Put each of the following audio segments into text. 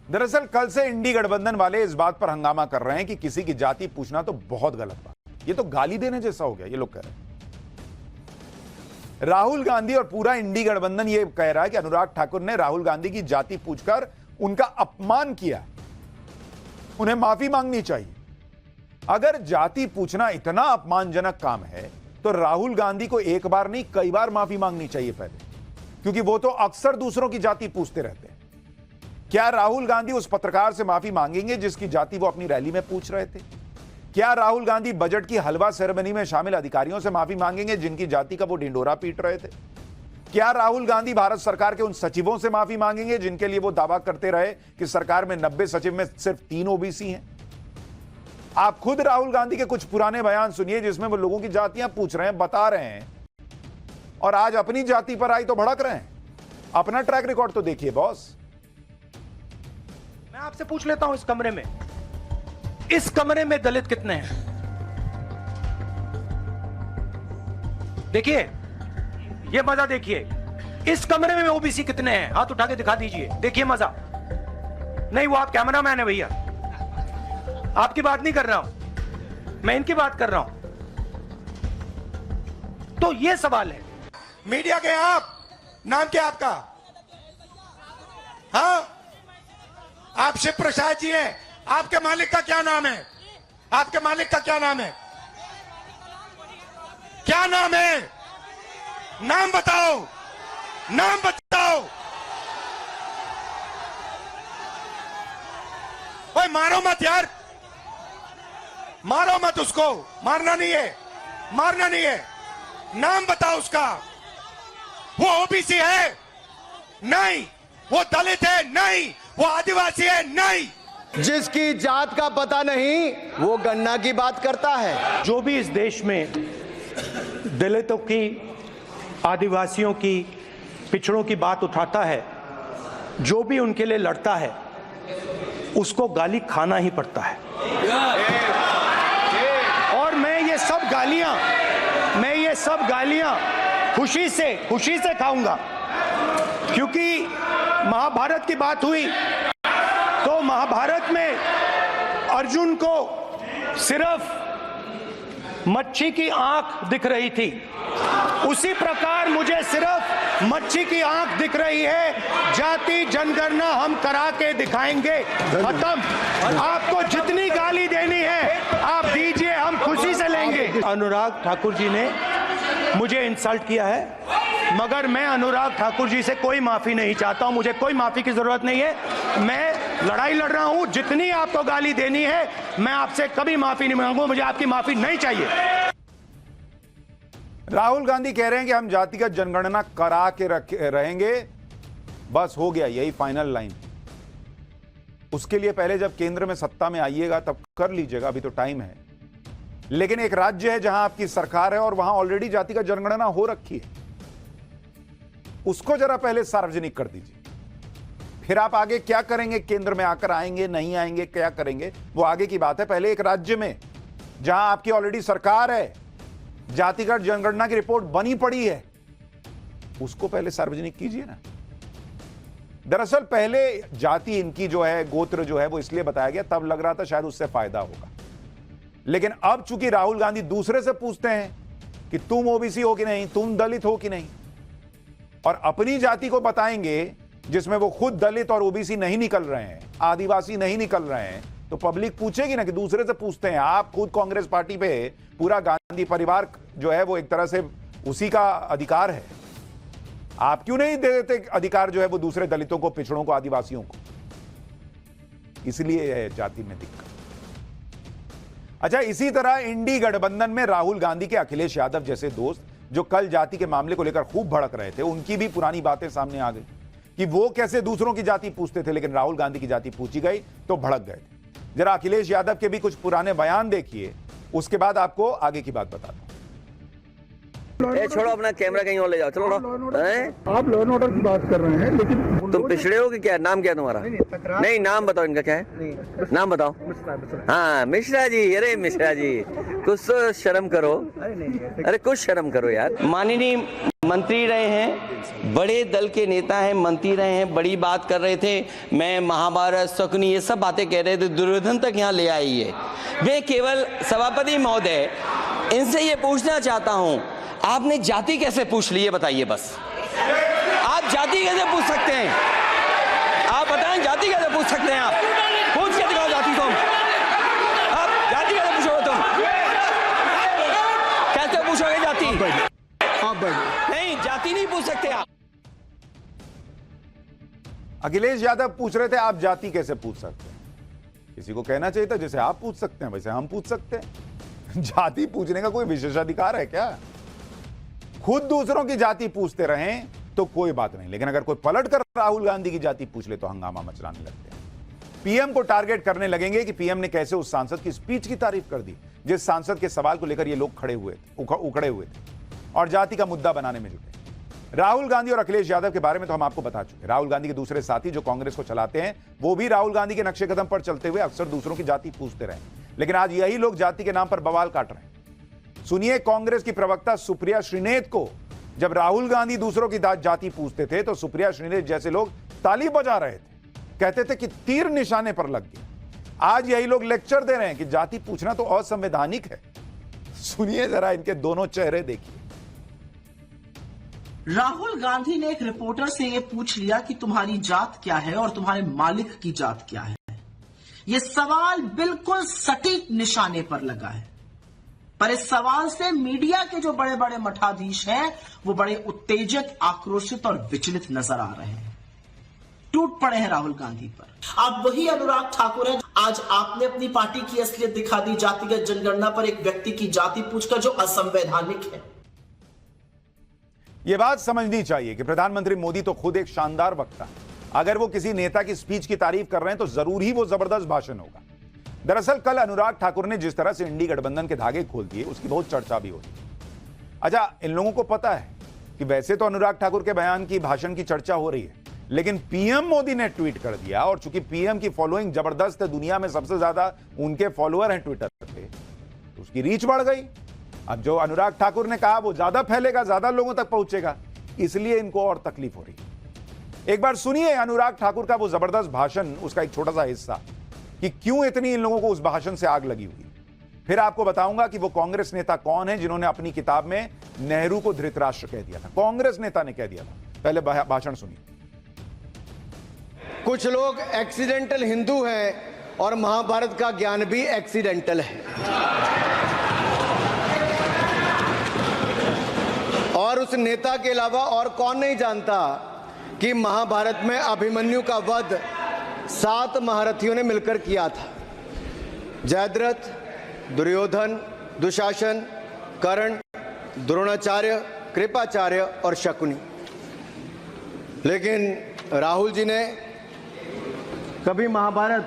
दरअसल कल से इंडी गठबंधन वाले इस बात पर हंगामा कर रहे हैं कि किसी की जाति पूछना तो बहुत गलत बात, ये तो गाली देने जैसा हो गया, ये लोग कह रहे हैं। राहुल गांधी और पूरा इंडी गठबंधन ये कह रहा है कि अनुराग ठाकुर ने राहुल गांधी की जाति पूछकर उनका अपमान किया, उन्हें माफी मांगनी चाहिए। अगर जाति पूछना इतना अपमानजनक काम है तो राहुल गांधी को एक बार नहीं कई बार माफी मांगनी चाहिए पहले, क्योंकि वो तो अक्सर दूसरों की जाति पूछते रहते हैं। क्या राहुल गांधी उस पत्रकार से माफी मांगेंगे जिसकी जाति वो अपनी रैली में पूछ रहे थे? क्या राहुल गांधी बजट की हलवा सेरेमनी में शामिल अधिकारियों से माफी मांगेंगे जिनकी जाति का वो ढिंडोरा पीट रहे थे? क्या राहुल गांधी भारत सरकार के उन सचिवों से माफी मांगेंगे जिनके लिए वो दावा करते रहे कि सरकार में 90 सचिव में सिर्फ 3 ओबीसी हैं? आप खुद राहुल गांधी के कुछ पुराने बयान सुनिए जिसमें वो लोगों की जातियां पूछ रहे हैं, बता रहे हैं, और आज अपनी जाति पर आई तो भड़क रहे हैं। अपना ट्रैक रिकॉर्ड तो देखिए बॉस। मैं आपसे पूछ लेता हूं, इस कमरे में दलित कितने हैं? देखिए, ये मजा देखिए, इस कमरे में ओबीसी कितने हैं? हाथ उठा के दिखा दीजिए, देखिए मजा। नहीं, वो आप कैमरामैन है भैया, आपकी बात नहीं कर रहा हूं, मैं इनकी बात कर रहा हूं। तो ये सवाल है। मीडिया के आप, नाम क्या आपका? हाँ, आप शिव प्रसाद जी हैं। आपके मालिक का क्या नाम है? आपके मालिक का क्या नाम है? क्या नाम है? नाम बताओ, नाम बताओ। ओए मारो मत यार, मारो मत उसको, मारना नहीं है, मारना नहीं है। नाम बताओ उसका। वो ओबीसी है? नहीं। वो दलित है? नहीं। वो आदिवासी है? नहीं। जिसकी जात का पता नहीं वो गन्ना की बात करता है। जो भी इस देश में दलितों की, आदिवासियों की, पिछड़ों की बात उठाता है, जो भी उनके लिए लड़ता है, उसको गाली खाना ही पड़ता है। और मैं ये सब गालियां खुशी से खाऊंगा, क्योंकि महाभारत की बात हुई तो महाभारत में अर्जुन को सिर्फ मच्छी की आंख दिख रही थी, उसी प्रकार मुझे सिर्फ मच्छी की आंख दिख रही है। जाति जनगणना हम करा के दिखाएंगे। खत्म। आपको जितनी गाली देनी है आप दीजिए, हम खुशी से लेंगे। अनुराग ठाकुर जी ने मुझे इंसल्ट किया है, मगर मैं अनुराग ठाकुर जी से कोई माफी नहीं चाहता हूं। मुझे कोई माफी की जरूरत नहीं है। मैं लड़ाई लड़ रहा हूं। जितनी आपको गाली देनी है मैं आपसे कभी माफी नहीं मांगूंगा। मुझे आपकी माफी नहीं चाहिए। राहुल गांधी कह रहे हैं कि हम जातिगत जनगणना करा के रहेंगे, बस हो गया, यही फाइनल लाइन। उसके लिए पहले जब केंद्र में सत्ता में आइएगा तब कर लीजिएगा, अभी तो टाइम है। लेकिन एक राज्य है जहां आपकी सरकार है और वहां ऑलरेडी जातिगत जनगणना हो रखी है, उसको जरा पहले सार्वजनिक कर दीजिए। फिर आप आगे क्या करेंगे, केंद्र में आकर आएंगे नहीं आएंगे, क्या करेंगे, वो आगे की बात है। पहले एक राज्य में जहां आपकी ऑलरेडी सरकार है, जातिगत जनगणना की रिपोर्ट बनी पड़ी है, उसको पहले सार्वजनिक कीजिए ना। दरअसल पहले जाति इनकी जो है, गोत्र जो है, वो इसलिए बताया गया, तब लग रहा था शायद उससे फायदा होगा। लेकिन अब चूंकि राहुल गांधी दूसरे से पूछते हैं कि तुम ओबीसी हो कि नहीं, तुम दलित हो कि नहीं, और अपनी जाति को बताएंगे जिसमें वो खुद दलित और ओबीसी नहीं निकल रहे हैं, आदिवासी नहीं निकल रहे हैं, तो पब्लिक पूछेगी ना कि दूसरे से पूछते हैं। आप खुद कांग्रेस पार्टी पे पूरा गांधी परिवार जो है वो एक तरह से उसी का अधिकार है, आप क्यों नहीं दे देते अधिकार जो है वो दूसरे दलितों को, पिछड़ों को, आदिवासियों को? इसलिए है जाति में दिक्कत। अच्छा, इसी तरह इंडी गठबंधन में राहुल गांधी के अखिलेश यादव जैसे दोस्त जो कल जाति के मामले को लेकर खूब भड़क रहे थे, उनकी भी पुरानी बातें सामने आ गई कि वो कैसे दूसरों की जाति पूछते थे, लेकिन राहुल गांधी की जाति पूछी गई तो भड़क गए थे। जरा अखिलेश यादव के भी कुछ पुराने बयान देखिए, उसके बाद आपको आगे की बात बताता हूं। ए छोड़ो अपना कैमरा कहीं और ले जाओ, चलो हैं? आप लॉ एंड ऑर्डर की बात कर रहे हैं, लेकिन तुम पिछड़े हो कि क्या? नाम क्या है तुम्हारा? नहीं नाम बताओ इनका, क्या है नाम बताओ? हाँ मिश्रा जी। अरे मिश्रा जी कुछ तो शर्म करो, अरे कुछ शर्म करो यार। माननीय मंत्री रहे हैं, बड़े दल के नेता हैं, मंत्री रहे हैं, बड़ी बात कर रहे थे। मैं महाभारत शकुनी ये सब बातें कह रहे थे, दुर्योधन तक यहाँ ले आई है। मैं केवल सभापति महोदय इनसे ये पूछना चाहता हूँ, आपने जाति कैसे पूछ ली है बताइए बस। आप जाति कैसे पूछ सकते हैं? आप बताएं जाति कैसे पूछ सकते हैं? आप पूछ के दिखाओ जाति तुम। आप जाति कैसे पूछोगे तुम? कैसे पूछोगे जाति? आप बैठिए। नहीं जाति नहीं पूछ सकते आप। अखिलेश यादव पूछ रहे थे आप जाति कैसे पूछ सकते हैं। किसी को कहना चाहिए था जैसे आप पूछ सकते हैं वैसे हम पूछ सकते हैं। जाति पूछने का कोई विशेषाधिकार है क्या? खुद दूसरों की जाति पूछते रहें तो कोई बात नहीं, लेकिन अगर कोई पलट कर राहुल गांधी की जाति पूछ ले तो हंगामा मचलाने लगते हैं। पीएम को टारगेट करने लगेंगे कि पीएम ने कैसे उस सांसद की स्पीच की तारीफ कर दी जिस सांसद के सवाल को लेकर ये लोग खड़े हुए थे, उखड़े हुए थे और जाति का मुद्दा बनाने में जुटे। राहुल गांधी और अखिलेश यादव के बारे में तो हम आपको बता चुके। राहुल गांधी के दूसरे साथी जो कांग्रेस को चलाते हैं वो भी राहुल गांधी के नक्शे कदम पर चलते हुए अक्सर दूसरों की जाति पूछते रहे, लेकिन आज यही लोग जाति के नाम पर बवाल काट रहे हैं। सुनिए कांग्रेस की प्रवक्ता सुप्रिया श्रीनेत को जब राहुल गांधी दूसरों की जाति पूछते थे तो सुप्रिया श्रीनेत जैसे लोग ताली बजा रहे थे, कहते थे कि तीर निशाने पर लग गया। आज यही लोग लेक्चर दे रहे हैं कि जाति पूछना तो असंवैधानिक है। सुनिए जरा इनके दोनों चेहरे देखिए। राहुल गांधी ने एक रिपोर्टर से यह पूछ लिया कि तुम्हारी जात क्या है और तुम्हारे मालिक की जात क्या है। यह सवाल बिल्कुल सटीक निशाने पर लगा है, पर इस सवाल से मीडिया के जो बड़े बड़े मठाधीश हैं वो बड़े उत्तेजक, आक्रोशित और विचलित नजर आ रहे हैं। टूट पड़े हैं राहुल गांधी पर। आप वही अनुराग ठाकुर हैं। आज आपने अपनी पार्टी की असलियत दिखा दी जातिगत जनगणना पर एक व्यक्ति की जाति पूछकर, जो असंवैधानिक है। यह बात समझनी चाहिए कि प्रधानमंत्री मोदी तो खुद एक शानदार वक्ता है। अगर वो किसी नेता की स्पीच की तारीफ कर रहे हैं तो जरूर ही वो जबरदस्त भाषण होगा। दरअसल कल अनुराग ठाकुर ने जिस तरह से इंडी गठबंधन के धागे खोल दिए उसकी बहुत चर्चा भी हुई। अच्छा, इन लोगों को पता है कि वैसे तो अनुराग ठाकुर के बयान की, भाषण की चर्चा हो रही है, लेकिन पीएम मोदी ने ट्वीट कर दिया और चूंकि पीएम की फॉलोइंग जबरदस्त है, दुनिया में सबसे ज्यादा उनके फॉलोअर हैं ट्विटर पे, तो उसकी रीच बढ़ गई। अब जो अनुराग ठाकुर ने कहा वो ज्यादा फैलेगा, ज्यादा लोगों तक पहुंचेगा, इसलिए इनको और तकलीफ हो रही है। एक बार सुनिए अनुराग ठाकुर का वो जबरदस्त भाषण, उसका एक छोटा सा हिस्सा कि क्यों इतनी इन लोगों को उस भाषण से आग लगी हुई। फिर आपको बताऊंगा कि वो कांग्रेस नेता कौन है जिन्होंने अपनी किताब में नेहरू को धृतराष्ट्र कह दिया था। कांग्रेस नेता ने कह दिया था। पहले भाषण सुनिए। कुछ लोग एक्सीडेंटल हिंदू हैं और महाभारत का ज्ञान भी एक्सीडेंटल है, और उस नेता के अलावा और कौन नहीं जानता कि महाभारत में अभिमन्यु का वध 7 महारथियों ने मिलकर किया था। जयद्रथ, दुर्योधन, दुशासन, कर्ण, द्रोणाचार्य, कृपाचार्य और शकुनी। लेकिन राहुल जी ने कभी महाभारत,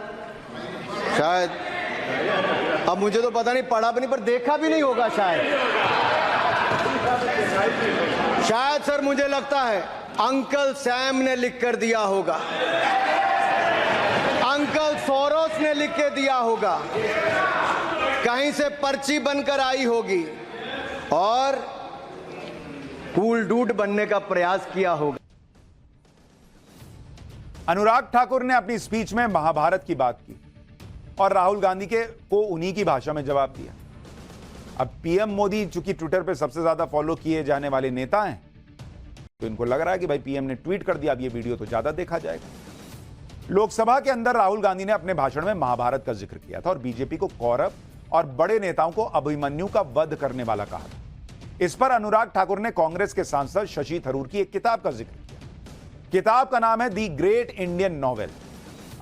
शायद, अब मुझे तो पता नहीं, पढ़ा भी नहीं, पर देखा भी नहीं होगा शायद सर, मुझे लगता है अंकल सैम ने लिख कर दिया होगा, अंकल सोरोस ने लिख के दिया होगा, कहीं से पर्ची बनकर आई होगी और कूल डूड बनने का प्रयास किया होगा। अनुराग ठाकुर ने अपनी स्पीच में महाभारत की बात की और राहुल गांधी को उन्हीं की भाषा में जवाब दिया। अब पीएम मोदी चूंकि ट्विटर पे सबसे ज्यादा फॉलो किए जाने वाले नेता हैं, तो इनको लग रहा है कि भाई पीएम ने ट्वीट कर दिया, अब ये वीडियो तो ज्यादा देखा जाएगा। लोकसभा के अंदर राहुल गांधी ने अपने भाषण में महाभारत का जिक्र किया था और बीजेपी को कौरव और बड़े नेताओं को अभिमन्यु का वध करने वाला कहा था। इस पर अनुराग ठाकुर ने कांग्रेस के सांसद शशि थरूर की एक किताब का जिक्र किया। किताब का नाम है the great Indian novel.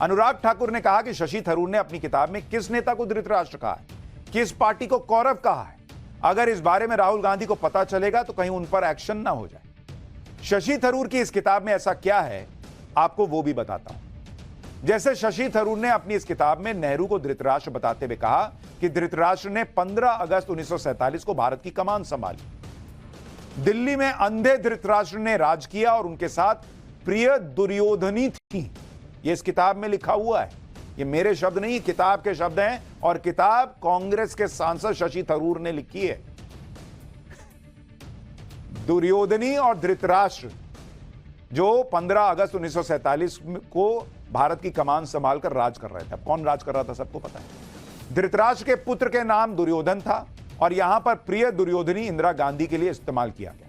Anurag Thakur ने कहा कि शशि थरूर ने अपनी किताब में किस नेता को धृतराष्ट्र कहा है, किस पार्टी को कौरव कहा है। अगर इस बारे में राहुल गांधी को पता चलेगा तो कहीं उन पर एक्शन ना हो जाए। शशि थरूर की इस किताब में ऐसा क्या है, आपको वो भी बताता हूं। जैसे शशि थरूर ने अपनी इस किताब में नेहरू को धृतराष्ट्र बताते हुए कहा कि धृतराष्ट्र ने 15 अगस्त 1947 को भारत की कमान संभाली। दिल्ली में अंधे धृतराष्ट्र ने राज किया और उनके साथ प्रिय दुर्योधनी थी। यह इस किताब में लिखा हुआ है, ये मेरे शब्द नहीं, किताब के शब्द हैं, और किताब कांग्रेस के सांसद शशि थरूर ने लिखी है। दुर्योधनी और धृतराष्ट्र जो 15 अगस्त 1947 को भारत की कमान संभालकर राज कर रहे थे। अब कौन राज कर रहा था सबको पता है। धृतराष्ट्र के पुत्र के नाम दुर्योधन था और यहां पर प्रिय दुर्योधनी इंदिरा गांधी के लिए इस्तेमाल किया गया।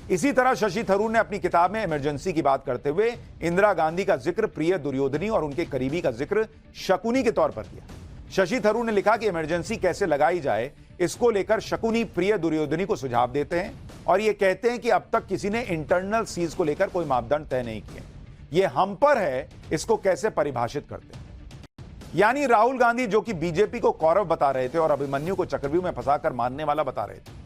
इसी तरह शशि थरूर ने अपनी किताब में इमरजेंसी की बात करते हुए इंदिरा गांधी का जिक्र प्रिय दुर्योधनी और उनके करीबी का जिक्र शकुनी के तौर पर किया। शशि थरूर ने लिखा कि इमरजेंसी कैसे लगाई जाए, इसको लेकर शकुनी प्रिय दुर्योधनी को सुझाव देते हैं और यह कहते हैं कि अब तक किसी ने इंटरनल सीज को लेकर कोई मापदंड तय नहीं किए, यह हम पर है इसको कैसे परिभाषित करते हैं। यानी राहुल गांधी जो कि बीजेपी को कौरव बता रहे थे और अभिमन्यु को चक्रव्यूह में फंसाकर मारने वाला बता रहे थे,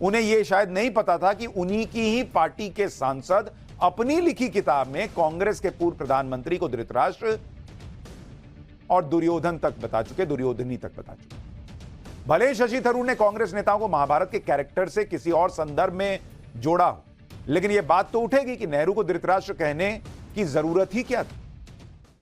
उन्हें यह शायद नहीं पता था कि उन्हीं की ही पार्टी के सांसद अपनी लिखी किताब में कांग्रेस के पूर्व प्रधानमंत्री को धृतराष्ट्र और दुर्योधन तक बता चुके, दुर्योधनी तक बता चुके। भले शशि थरूर ने कांग्रेस नेताओं को महाभारत के कैरेक्टर से किसी और संदर्भ में जोड़ा हो, लेकिन यह बात तो उठेगी कि नेहरू को धृतराष्ट्र कहने की जरूरत ही क्या थी।